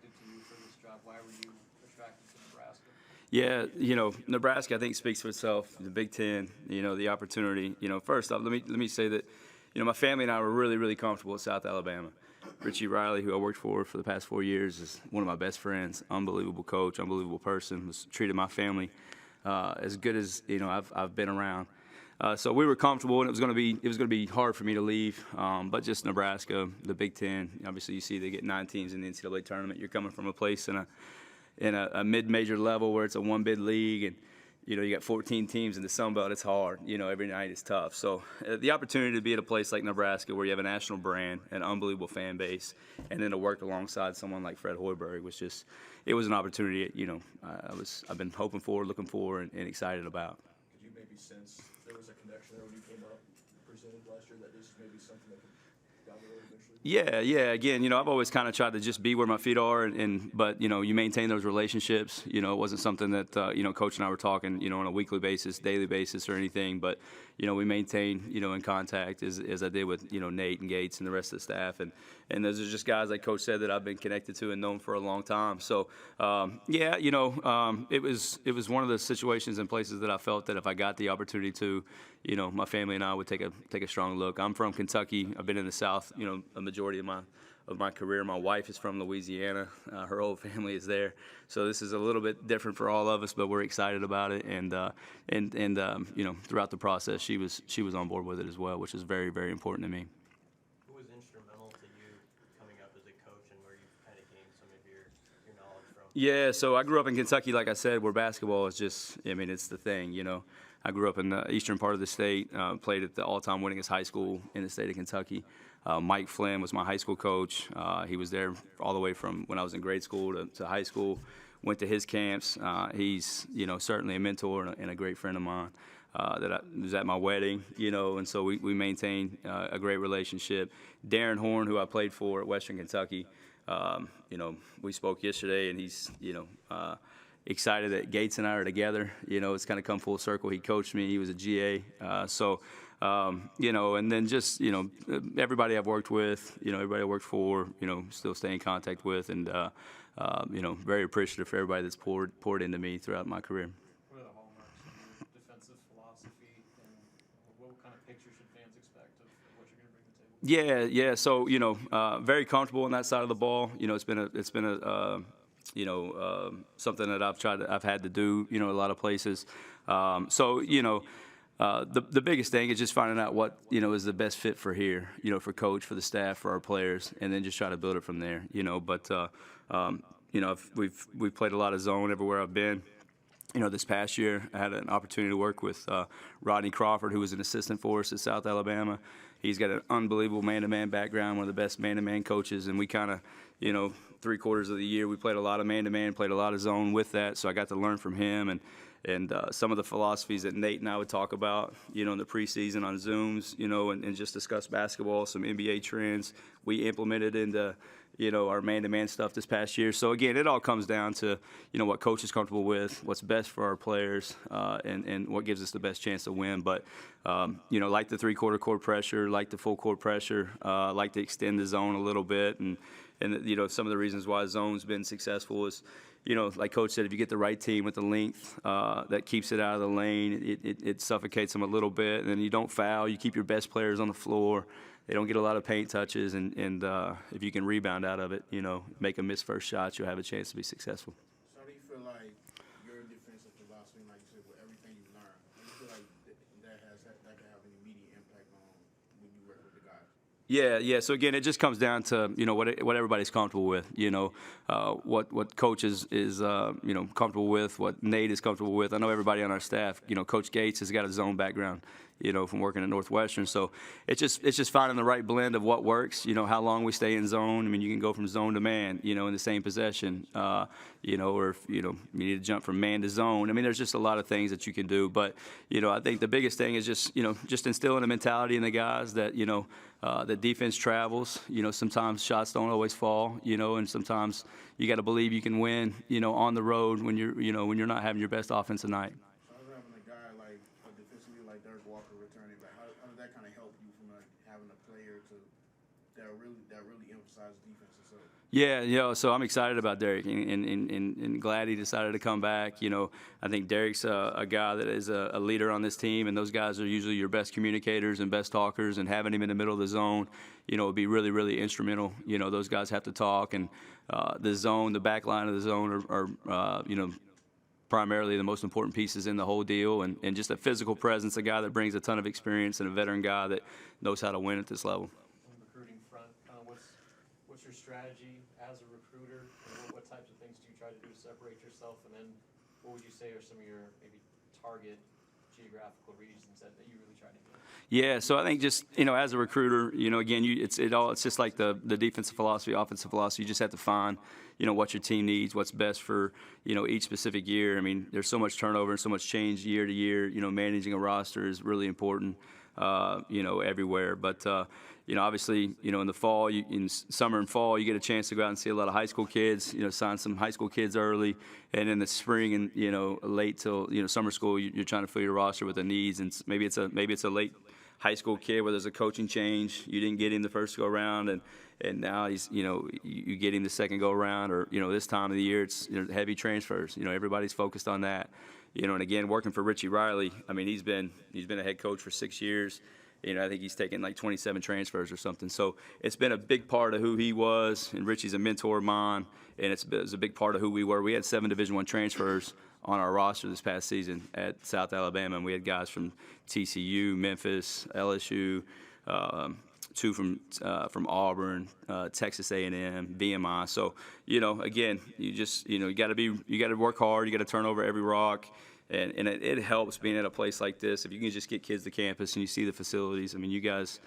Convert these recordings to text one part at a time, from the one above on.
attracted to you for this job? Why were you attracted to Nebraska? Yeah, Nebraska, I think, speaks for itself. The Big Ten, the opportunity. First off, let me say that, my family and I were really, really comfortable at South Alabama. Richie Riley, who I worked for the past 4 years, is one of my best friends. Unbelievable coach, unbelievable person. Was treated my family as good as I've been around. So we were comfortable, and it was going to be hard for me to leave. But just Nebraska, the Big Ten. Obviously, you see they get 9 teams in the NCAA tournament. You're coming from a place in a mid-major level where it's a one-bid league, and you got 14 teams in the Sun Belt. It's hard. Every night is tough. So the opportunity to be at a place like Nebraska where you have a national brand, an unbelievable fan base, and then to work alongside someone like Fred Hoiberg it was an opportunity. I've been hoping for, looking for, and excited about. Could you maybe sense there was a connection there when you came up, presented last year, that this is maybe something that could down the road eventually? Yeah. Again, I've always kind of tried to just be where my feet are, but you maintain those relationships. It wasn't something that Coach and I were talking, on a weekly basis, daily basis, or anything. But we maintain, in contact as I did with Nate and Gates and the rest of the staff, and those are just guys, like Coach said, that I've been connected to and known for a long time. So it was one of the situations and places that I felt that if I got the opportunity to, my family and I would take a strong look. I'm from Kentucky. I've been in the South, a majority of my career. My wife is from Louisiana. Her whole family is there. So this is a little bit different for all of us, but we're excited about it. And throughout the process, she was on board with it as well, which is very, very important to me. Who was instrumental to you coming up as a coach, and where you kind of gained some of your knowledge from? Yeah, so I grew up in Kentucky, like I said, where basketball is just, it's the thing, I grew up in the eastern part of the state, played at the all-time winningest high school in the state of Kentucky. Mike Flynn was my high school coach. He was there all the way from when I was in grade school to high school. Went to his camps. He's, certainly a mentor and a great friend of mine that was at my wedding, and so we maintained a great relationship. Darren Horn, who I played for at Western Kentucky, we spoke yesterday, and he's, excited that Gates and I are together. It's kind of come full circle. He coached me. He was a GA. And then just, everybody I've worked with, everybody I worked for, still stay in contact with, and, very appreciative for everybody that's poured into me throughout my career. What are the hallmarks of your defensive philosophy, and what kind of picture should fans expect of what you're going to bring to the table? Yeah. So, very comfortable on that side of the ball. It's been a something that I've had to do, a lot of places. The biggest thing is just finding out what, is the best fit for here, for coach, for the staff, for our players, and then just try to build it from there, But, we've played a lot of zone everywhere I've been. This past year, I had an opportunity to work with Rodney Crawford, who was an assistant for us at South Alabama. He's got an unbelievable man-to-man background, one of the best man-to-man coaches, and we kind of, 3/4 of the year, we played a lot of man-to-man, played a lot of zone with that, so I got to learn from him and some of the philosophies that Nate and I would talk about, in the preseason on Zooms, and just discuss basketball, some NBA trends we implemented into, our man-to-man stuff this past year. So, again, it all comes down to, what coach is comfortable with, what's best for our players, and what gives us the best chance to win. But, like the three-quarter court pressure, like the full court pressure, like to extend the zone a little bit. And some of the reasons why zone's been successful is, like Coach said, if you get the right team with the length that keeps it out of the lane, it suffocates them a little bit. And then you don't foul. You keep your best players on the floor. They don't get a lot of paint touches. And if you can rebound out of it, make a missed first shot, you'll have a chance to be successful. So how do you feel like your defensive philosophy, like you said, with everything you learned, do you feel like that can have an immediate impact on when you work with the guys? Yeah. So again, it just comes down to what everybody's comfortable with. What coach is comfortable with, what Nate is comfortable with. I know everybody on our staff. Coach Gates has got a zone background. From working at Northwestern. So it's just finding the right blend of what works. How long we stay in zone. I mean, you can go from zone to man. In the same possession. Or if you need to jump from man to zone. I mean, there's just a lot of things that you can do. But I think the biggest thing is just instilling a mentality in the guys that that defense travels. Sometimes shots don't always fall. And sometimes you got to believe you can win. On the road when you're not having your best offensive night. So I was having a guy like defensively like Dirk Walker returning back. How did that kind of help you from having a player to that really emphasize defense itself. Yeah, so I'm excited about Derek and glad he decided to come back. I think Derek's a guy that is a leader on this team, and those guys are usually your best communicators and best talkers, and having him in the middle of the zone, would be really, really instrumental. Those guys have to talk, and the zone, the back line of the zone are primarily the most important pieces in the whole deal, and just a physical presence, a guy that brings a ton of experience and a veteran guy that knows how to win at this level. On the recruiting front, what's your strategy as a recruiter? And what types of things do you try to do to separate yourself? And then what would you say are some of your maybe target geographical regions that you really try to hit? Yeah, so I think just as a recruiter, again, it's just like the defensive philosophy, offensive philosophy. You just have to find what your team needs, what's best for each specific year. I mean, there's so much turnover and so much change year to year. Managing a roster is really important. Everywhere, but obviously, in the fall, in summer and fall, you get a chance to go out and see a lot of high school kids. Sign some high school kids early, and in the spring and late till summer school, you're trying to fill your roster with the needs, and maybe it's a late high school kid where there's a coaching change. You didn't get him the first go around, and now he's you get him the second go around, or this time of the year it's heavy transfers. Everybody's focused on that. And again, working for Richie Riley, I mean, he's been a head coach for 6 years. I think he's taken like 27 transfers or something. So it's been a big part of who he was, and Richie's a mentor of mine, and it's a big part of who we were. We had 7 Division I transfers on our roster this past season at South Alabama, and we had guys from TCU, Memphis, LSU, 2 from Auburn, Texas A&M, VMI. So again, you got to work hard. You got to turn over every rock, and it helps being at a place like this. If you can just get kids to campus and you see the facilities. I mean, you guys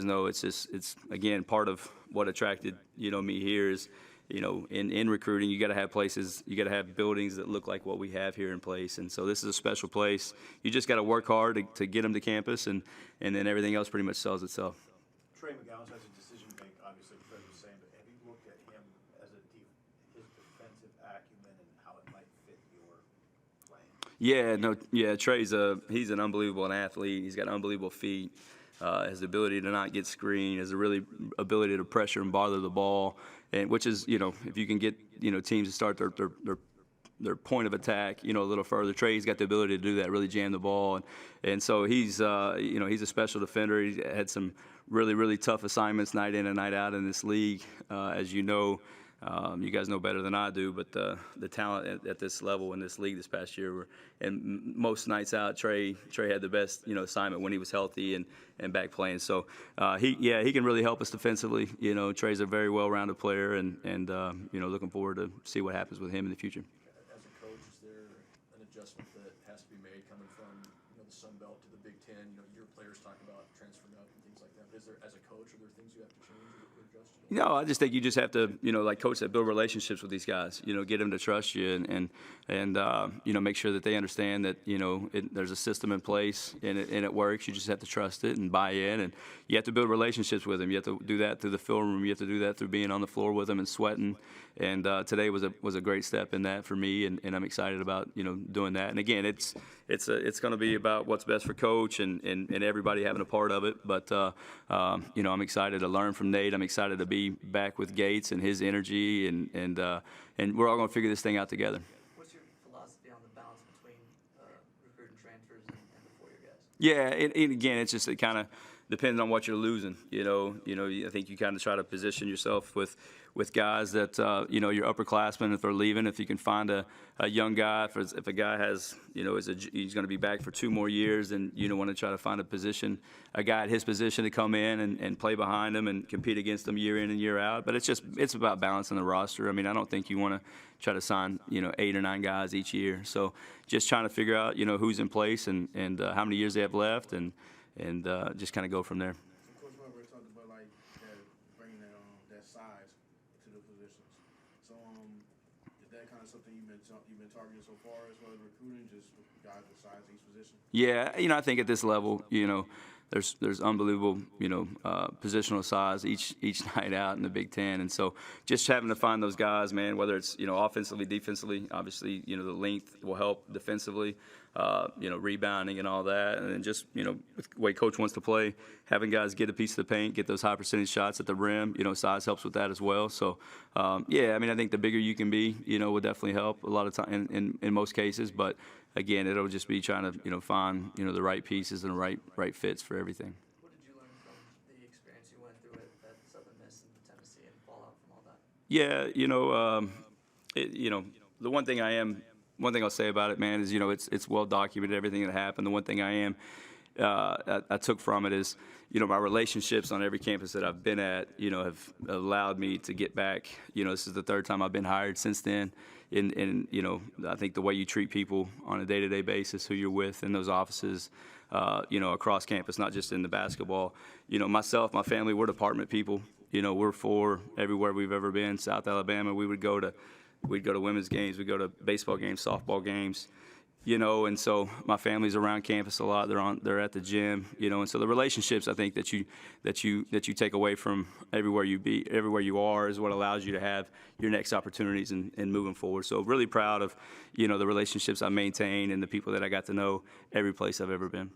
know it's again part of what attracted me here is in recruiting, you got to have places, you got to have buildings that look like what we have here in place. And so this is a special place. You just got to work hard to get them to campus, and then everything else pretty much sells itself. Trey McGowan has a decision bank, obviously, Fred was saying, but have you looked at him as his defensive acumen and how it might fit your playing? Trey's he's an unbelievable athlete. He's got unbelievable feet. His ability to not get screened, his ability to pressure and bother the ball, and which is if you can get teams to start their point of attack a little further. Trey's got the ability to do that, really jam the ball, and so he's he's a special defender. He's had some really tough assignments night in and night out in this league, as you know. You guys know better than I do, but the talent at this level in this league this past year, and most nights out, Trey had the best assignment when he was healthy and back playing. So he can really help us defensively. Trey's a very well-rounded player, and looking forward to see what happens with him in the future. As a coach, is there an adjustment that has to be made coming from the Sun Belt to the Big Ten? Your players talk about transferring up and things like that. But is there, as a coach, are there things you have to change or adjust? No, I just think you just have to, like Coach said, build relationships with these guys. Get them to trust you, and make sure that they understand that there's a system in place and it works. You just have to trust it and buy in, and you have to build relationships with them. You have to do that through the film room. You have to do that through being on the floor with them and sweating. And today was a great step in that for me, and I'm excited about doing that. And again, it's going to be about what's best for Coach and everybody having a part of it. But I'm excited to learn from Nate. I'm excited to be back with Gates and his energy, and we're all going to figure this thing out together. What's your philosophy on the balance between recruiting transfers and the four-year guys? Yeah, and again, it's just it kind of depends on what you're losing. I think you kind of try to position yourself with guys that your upperclassmen, if they're leaving, if you can find a young guy, if a guy has he's going to be back for 2 more years, then want to try to find a guy at his position to come in and play behind him and compete against them year in and year out. But it's about balancing the roster. I mean, I don't think you want to try to sign 8 or 9 guys each year. So just trying to figure out who's in place and how many years they have left, and just kind of go from there. So Coach Weber talked about bringing that size to the positions. So is that kind of something you've been targeting so far as well as recruiting, just guys with size each position? Yeah, I think at this level, there's unbelievable, positional size each night out in the Big Ten. And so just having to find those guys, man, whether it's, offensively, defensively, obviously, the length will help defensively, rebounding and all that. And then just, with the way Coach wants to play, having guys get a piece of the paint, get those high percentage shots at the rim, size helps with that as well. So, I think the bigger you can be, would definitely help a lot of time in most cases. But again, it'll just be trying to, find, the right pieces and the right fits for everything. What did you learn from the experience you went through at Southern Miss and Tennessee and fallout from all that? Yeah, the one thing I'll say about it, man, is, it's well documented, everything that happened. The one thing I took from it is, my relationships on every campus that I've been at, have allowed me to get back. This is the third time I've been hired since then. And I think the way you treat people on a day-to-day basis, who you're with in those offices, across campus, not just in the basketball. Myself, my family, we're department people. We're for everywhere we've ever been. South Alabama, we'd go to women's games, we'd go to baseball games, softball games. And so my family's around campus a lot. They're at the gym, and so the relationships I think that you take away from everywhere you are is what allows you to have your next opportunities and moving forward. So really proud of, the relationships I maintain and the people that I got to know every place I've ever been.